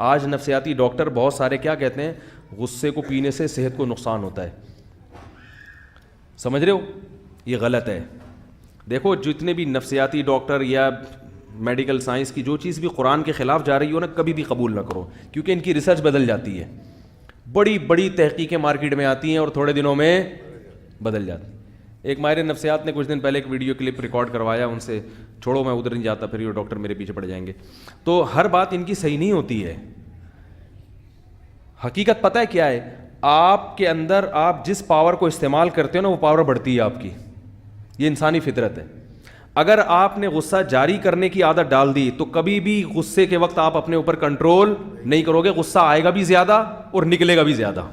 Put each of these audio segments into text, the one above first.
آج نفسیاتی ڈاکٹر بہت سارے کیا کہتے ہیں, غصے کو پینے سے صحت کو نقصان ہوتا ہے. سمجھ رہے ہو, یہ غلط ہے. دیکھو جتنے بھی نفسیاتی ڈاکٹر یا میڈیکل سائنس کی جو چیز بھی قرآن کے خلاف جا رہی ہو نا, کبھی بھی قبول نہ کرو, کیونکہ ان کی ریسرچ بدل جاتی ہے. بڑی بڑی تحقیقیں مارکیٹ میں آتی ہیں اور تھوڑے دنوں میں بدل جاتی ہیں. ایک ماہر نفسیات نے کچھ دن پہلے ایک ویڈیو کلپ ریکارڈ کروایا, ان سے چھوڑو میں ادھر نہیں جاتا, پھر یہ ڈاکٹر میرے پیچھے پڑ جائیں گے. تو ہر بات ان کی صحیح نہیں ہوتی ہے. حقیقت پتہ ہے کیا ہے, آپ کے اندر آپ جس پاور کو استعمال کرتے ہو نا, وہ پاور بڑھتی ہے آپ کی. یہ انسانی فطرت ہے. اگر آپ نے غصہ جاری کرنے کی عادت ڈال دی تو کبھی بھی غصے کے وقت آپ اپنے اوپر کنٹرول نہیں کرو گے, غصہ آئے گا بھی زیادہ اور نکلے گا بھی زیادہ.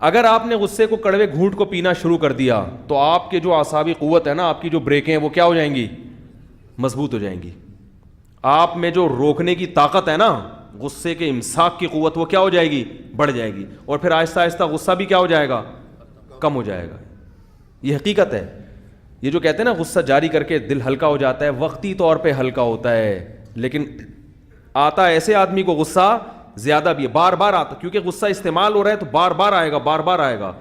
اگر آپ نے غصے کو کڑوے گھونٹ کو پینا شروع کر دیا تو آپ کے جو اعصابی قوت ہے نا, آپ کی جو بریکیں ہیں وہ کیا ہو جائیں گی, مضبوط ہو جائیں گی. آپ میں جو روکنے کی طاقت ہے نا, غصے کے امساک کی قوت, وہ کیا ہو جائے گی, بڑھ جائے گی. اور پھر آہستہ آہستہ غصہ بھی کیا ہو جائے گا, کم ہو جائے گا. یہ حقیقت ہے. یہ جو کہتے ہیں نا غصہ جاری کر کے دل ہلکا ہو جاتا ہے, وقتی طور پہ ہلکا ہوتا ہے, لیکن آتا ایسے آدمی کو غصہ زیادہ بھی ہے, بار بار آتا, کیونکہ غصہ استعمال ہو رہا ہے تو بار بار آئے گا, بار بار آئے گا,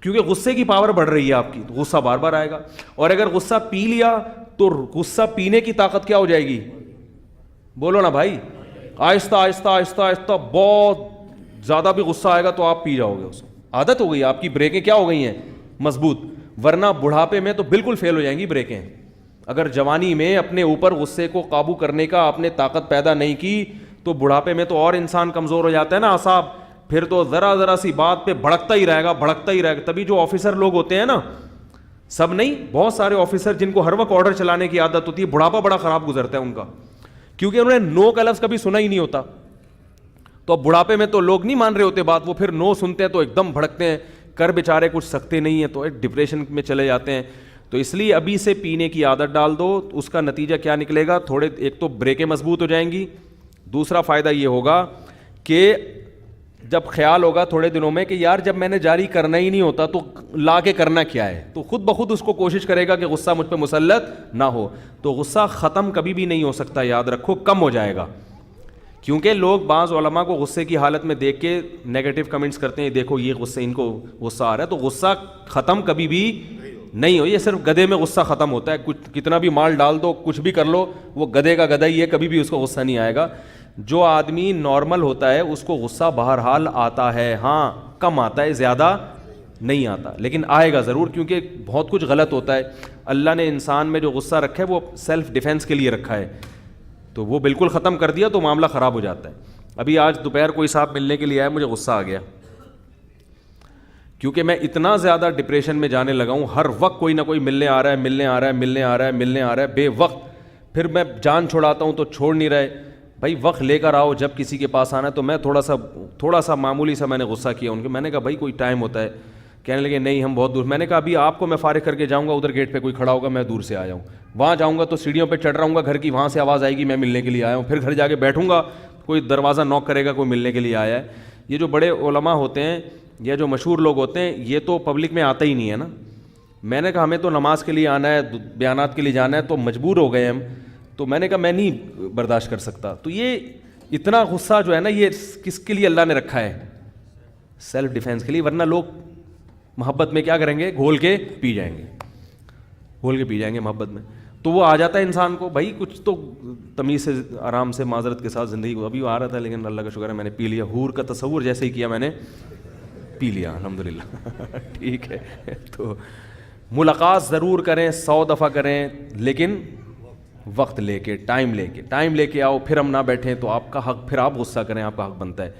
کیونکہ غصے کی پاور بڑھ رہی ہے آپ کی, تو غصہ بار بار آئے گا. اور اگر غصہ پی لیا تو غصہ پینے کی طاقت کیا ہو جائے گی, بولو نا بھائی, آہستہ آہستہ آہستہ آہستہ بہت زیادہ بھی غصہ آئے گا تو آپ پی جاؤ گے. اس عادت ہو گئی, آپ کی بریکیں کیا ہو گئی ہیں, مضبوط. ورنہ بڑھاپے میں تو بالکل فیل ہو جائیں گی بریکیں. اگر جوانی میں اپنے اوپر غصے کو قابو کرنے کا آپ نے طاقت پیدا نہیں کی تو بڑھاپے میں تو اور انسان کمزور ہو جاتا ہے نا اعصاب, پھر تو ذرا ذرا سی بات پہ بھڑکتا ہی رہے گا, بھڑکتا ہی رہے گا. تبھی جو آفیسر لوگ ہوتے ہیں نا, سب نہیں, بہت سارے آفیسر جن کو ہر وقت آرڈر چلانے کی عادت ہوتی ہے, بڑھاپا بڑا خراب گزرتا ہے ان کا, کیونکہ انہوں نے نو کا لفظ کبھی سنا ہی نہیں ہوتا. تو اب بڑھاپے میں تو لوگ نہیں مان رہے ہوتے بات, وہ پھر نو سنتے ہیں تو ایک دم بھڑکتے ہیں, کر بیچارے کچھ سکتے نہیں ہیں تو ایک ڈپریشن میں چلے جاتے ہیں. تو اس لیے ابھی سے پینے کی عادت ڈال دو, اس کا نتیجہ کیا نکلے گا, تھوڑے ایک تو بریکیں مضبوط ہو جائیں گی, دوسرا فائدہ یہ ہوگا کہ جب خیال ہوگا تھوڑے دنوں میں کہ یار جب میں نے جاری کرنا ہی نہیں ہوتا تو لا کے کرنا کیا ہے, تو خود بخود اس کو کوشش کرے گا کہ غصہ مجھ پہ مسلط نہ ہو. تو غصہ ختم کبھی بھی نہیں ہو سکتا, یاد رکھو, کم ہو جائے گا. کیونکہ لوگ بعض علماء کو غصے کی حالت میں دیکھ کے نیگیٹو کمنٹس کرتے ہیں, دیکھو یہ غصے, ان کو غصہ آ رہا ہے. تو غصہ ختم کبھی بھی نہیں ہو, یہ صرف گدھے میں غصہ ختم ہوتا ہے. کچھ کتنا بھی مال ڈال دو, کچھ بھی کر لو, وہ گدھے کا گدھا ہی ہے, کبھی بھی اس کو غصہ نہیں آئے گا. جو آدمی نارمل ہوتا ہے اس کو غصہ بہرحال آتا ہے, ہاں کم آتا ہے, زیادہ نہیں آتا, لیکن آئے گا ضرور, کیونکہ بہت کچھ غلط ہوتا ہے. اللہ نے انسان میں جو غصہ رکھا ہے وہ سیلف ڈیفینس کے لیے رکھا ہے, تو وہ بالکل ختم کر دیا تو معاملہ خراب ہو جاتا ہے. ابھی آج دوپہر کوئی صاحب ملنے کے لیے آیا, مجھے غصہ آ گیا, کیونکہ میں اتنا زیادہ ڈپریشن میں جانے لگا ہوں, ہر وقت کوئی نہ کوئی ملنے آ رہا ہے, ملنے آ رہا ہے, ملنے آ رہا ہے, ملنے آ رہا ہے بے وقت. پھر میں جان چھڑاتا ہوں تو چھوڑ نہیں رہے. بھائی وقت لے کر آؤ, جب کسی کے پاس آنا ہے. تو میں تھوڑا سا معمولی سا میں نے غصہ کیا ان کے. میں نے کہا بھائی کوئی ٹائم ہوتا ہے, کہنے لگے نہیں ہم بہت دور. میں نے کہا ابھی آپ کو میں فارغ کر کے جاؤں گا, ادھر گیٹ پہ کوئی کھڑا ہوگا, میں دور سے آیا ہوں, وہاں جاؤں گا تو سیڑھیوں پہ چڑھ رہا ہوں گا گھر کی, وہاں سے آواز آئے گی میں ملنے کے لیے آیا ہوں. پھر گھر جا کے بیٹھوں گا, کوئی دروازہ نوک کرے گا, کوئی ملنے کے لیے آیا ہے. یہ جو بڑے علماء ہوتے ہیں یا جو مشہور لوگ ہوتے ہیں, یہ تو پبلک میں آتا ہی نہیں ہے نا. میں نے کہا ہمیں تو نماز کے لیے آنا ہے, بیانات کے لیے جانا ہے, تو مجبور ہو گئے ہم. تو میں نے کہا میں نہیں برداشت کر سکتا. تو یہ اتنا غصہ جو ہے نا, یہ کس کے لیے اللہ نے رکھا ہے, سیلف ڈیفینس کے لیے. ورنہ لوگ محبت میں کیا کریں گے, گھول کے پی جائیں گے, گھول کے پی جائیں گے محبت میں. تو وہ آ جاتا ہے انسان کو, بھائی کچھ تو تمیز سے آرام سے معذرت کے ساتھ زندگی کو. ابھی وہ آ رہا تھا لیکن اللہ کا شکر ہے میں نے پی لیا. حور کا تصور جیسے ہی کیا میں نے پی لیا, الحمدللہ. ٹھیک ہے, تو ملاقات ضرور کریں, 100 دفعہ کریں, لیکن وقت لے کے, ٹائم لے کے آؤ. پھر ہم نہ بیٹھیں تو آپ کا حق, پھر آپ غصہ کریں, آپ کا حق بنتا ہے.